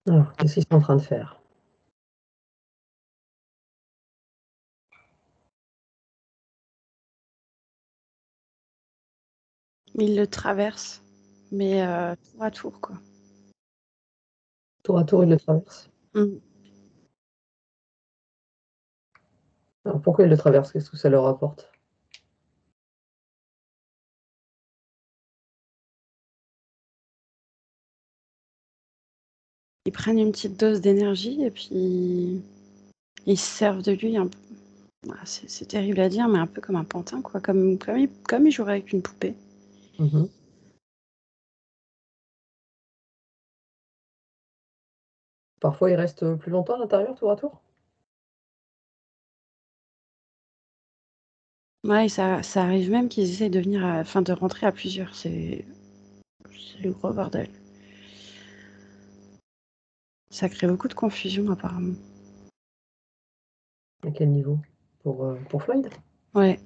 Alors, qu'est-ce qu'ils sont en train de faire? Il le traverse, mais tour à tour, quoi. Tour à tour, ils le traversent. Mmh. Alors pourquoi ils le traversent? Qu'est-ce que ça leur apporte? Ils prennent une petite dose d'énergie et puis ils se servent de lui un p c'est terrible à dire, mais un peu comme un pantin, quoi, comme il jouerait avec une poupée. Mmh. Parfois, ils restent, plus longtemps à l'intérieur, tour à tour? Ouais, et ça arrive même qu'ils essayent de venir de rentrer à plusieurs, c'est le gros bordel. Ça crée beaucoup de confusion apparemment. À quel niveau? Pour Floyd? Ouais.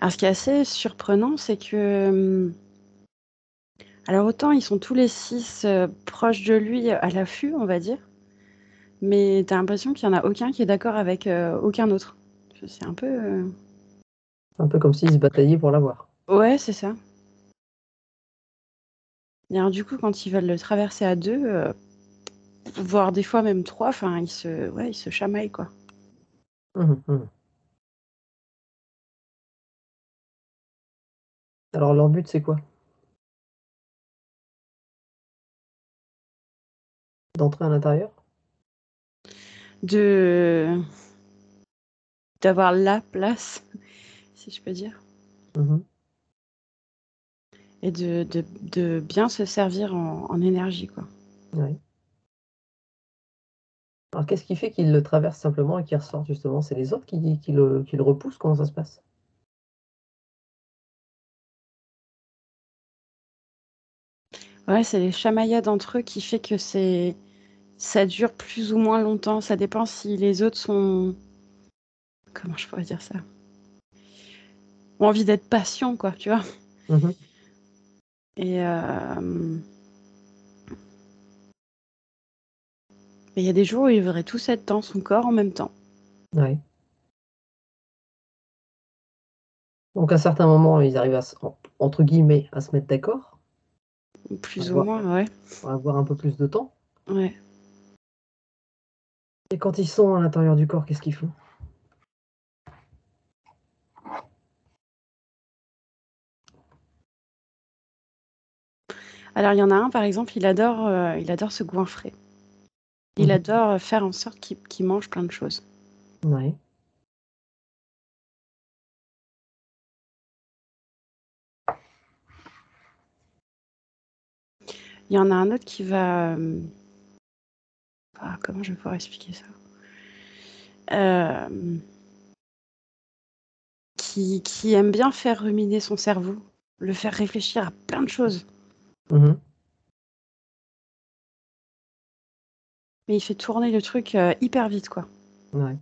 Alors ce qui est assez surprenant, c'est que, alors autant ils sont tous les 6 proches de lui, à l'affût, on va dire, mais tu as l'impression qu'il y en a aucun qui est d'accord avec, aucun autre. C'est un peu, Un peu comme s'ils se bataillaient pour l'avoir. ouais, c'est ça. Et alors du coup, quand ils veulent le traverser à 2, voire des fois même 3, enfin ils se chamaillent, quoi. Mmh. Alors leur but, c'est quoi? D'entrer à l'intérieur? De D'avoir la place, si je peux dire, Mmh. et de bien se servir en énergie, quoi. Ouais. Alors qu'est-ce qui fait qu'ils le traversent simplement et qu'ils ressortent justement? C'est les autres qui le repoussent? Comment ça se passe? Ouais, c'est les chamaillades entre eux qui fait que ça dure plus ou moins longtemps. Ça dépend si les autres sont, comment je pourrais dire ça? Ont envie d'être patients, quoi, tu vois? Mmh. Et il y a des jours où ils voudraient tous être dans son corps en même temps. Ouais. Donc à certains moments, ils arrivent à se entre guillemets, «à se mettre d'accord», à Plus ou avoir moins, ouais. à avoir un peu plus de temps. Ouais. Et quand ils sont à l'intérieur du corps, qu'est-ce qu'ils font? Alors il y en a un, par exemple, il adore se goinfrer. Il Mmh. adore faire en sorte qu'il mange plein de choses. Ouais. Il y en a un autre qui va, comment je vais pouvoir expliquer ça? Hem, qui aime bien faire ruminer son cerveau, le faire réfléchir à plein de choses, Mmh. mais il fait tourner le truc, hyper vite, quoi. Ouais.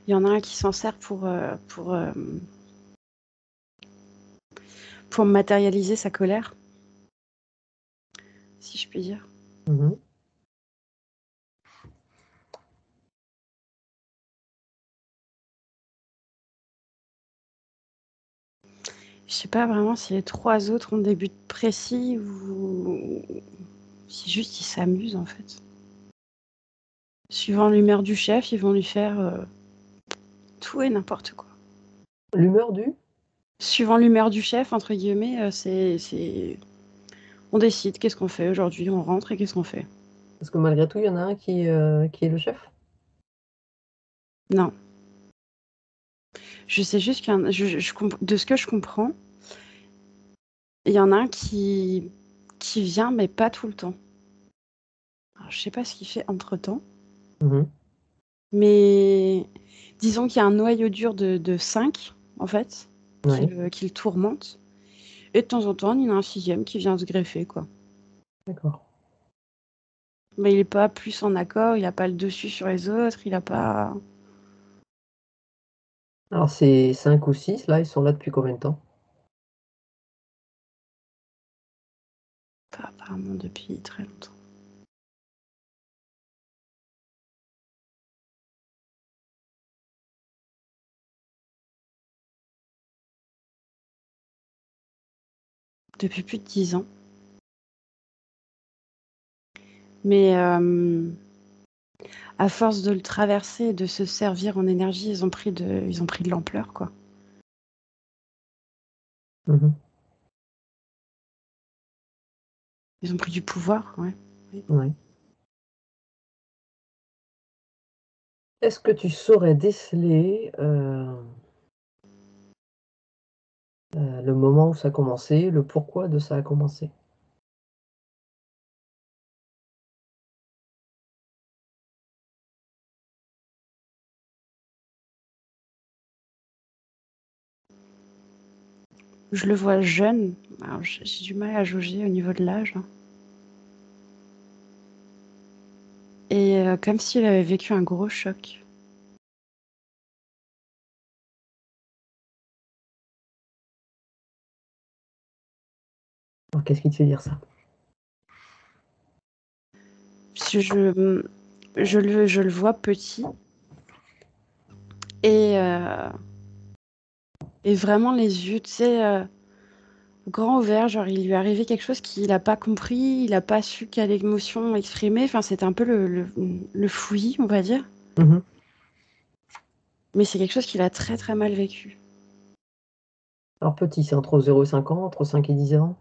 Il y en a un qui s'en sert pour matérialiser sa colère, si je puis dire. Mmh. Je sais pas vraiment si les 3 autres ont des buts précis ou si juste ils s'amusent, en fait. Suivant l'humeur du chef, ils vont lui faire, tout et n'importe quoi. L'humeur du? Suivant «l'humeur du chef» entre guillemets, c'est on décide qu'est-ce qu'on fait aujourd'hui, on rentre et qu'est-ce qu'on fait? Parce que malgré tout, il y en a un qui est le chef? Non, je sais juste qu'il y en a je comp de ce que je comprends, il y en a un qui vient mais pas tout le temps. Alors je sais pas ce qu'il fait entre-temps, Mmh. mais disons qu'il y a un noyau dur de 5 en fait, Ouais. qui le tourmente. Et de temps en temps, il y en a un 6e qui vient se greffer, quoi. D'accord. Mais il n'est pas plus en accord, il n'a pas le dessus sur les autres, il n'a pas... Alors ces 5 ou 6 là, ils sont là depuis combien de temps? pas apparemment depuis très longtemps. Depuis plus de 10 ans. Mais à force de le traverser et de se servir en énergie, ils ont pris de l'ampleur, quoi. Mmh. Ils ont pris du pouvoir, ouais. Oui. Ouais. Est-ce que tu saurais déceler, le moment où ça a commencé, le pourquoi de ça a commencé? Je le vois jeune. Alors, j'ai du mal à jauger au niveau de l'âge, hein. Et comme s'il avait vécu un gros choc. Alors qu'est-ce qui te fait dire ça? Parce que je le vois petit et, et vraiment les yeux, tu sais, grands ouverts, genre il lui est arrivé quelque chose qu'il n'a pas compris, il n'a pas su quelle émotion exprimer. Enfin, c'était un peu le fouillis, on va dire. Mmh. Mais c'est quelque chose qu'il a très très mal vécu. Alors petit, c'est entre 0 et 5 ans, entre 5 et 10 ans?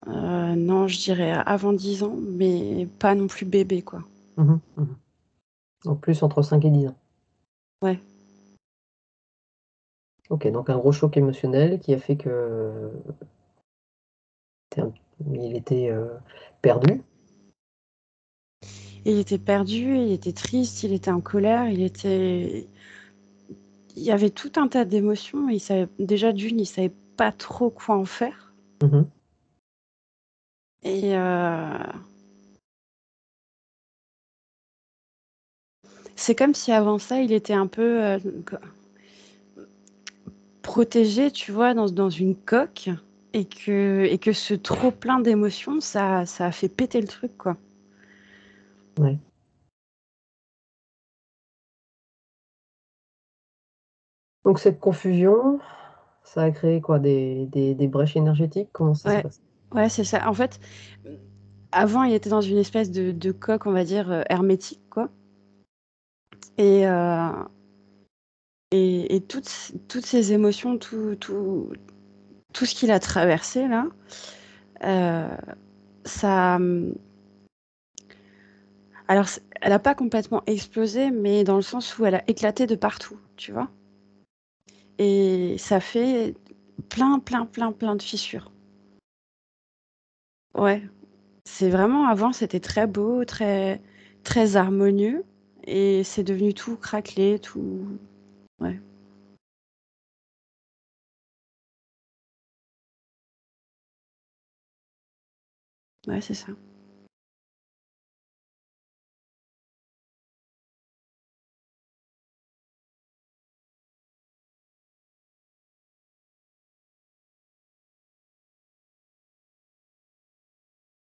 Non, je dirais avant 10 ans, mais pas non plus bébé, quoi. Mmh. Mmh. Donc plus entre 5 et 10 ans. Ouais. OK, donc un gros choc émotionnel qui a fait que tu un il était, perdu? Il était perdu, il était triste, il était en colère, il y avait tout un tas d'émotions. Il savait déjà d'une, il savait pas trop quoi en faire. Mmh. Et c'est comme si avant ça, il était un peu protégé, tu vois, dans une coque, et que ce trop plein d'émotions, ça a fait péter le truc, quoi. Ouais. Donc cette confusion, ça a créé quoi? Des brèches énergétiques? Comment ça s'est Ouais, passé? ouais, c'est ça. En fait, avant, il était dans une espèce de coque, on va dire, hermétique, quoi. Et toutes ces émotions, tout ce qu'il a traversé là, heu, ça, alors elle a pas complètement explosé, mais dans le sens où elle a éclaté de partout, tu vois? Et ça fait plein, plein, plein, plein de fissures. Ouais, c'est vraiment avant, c'était très beau, très très harmonieux et c'est devenu tout craquelé, tout ouais, ouais, c'est ça.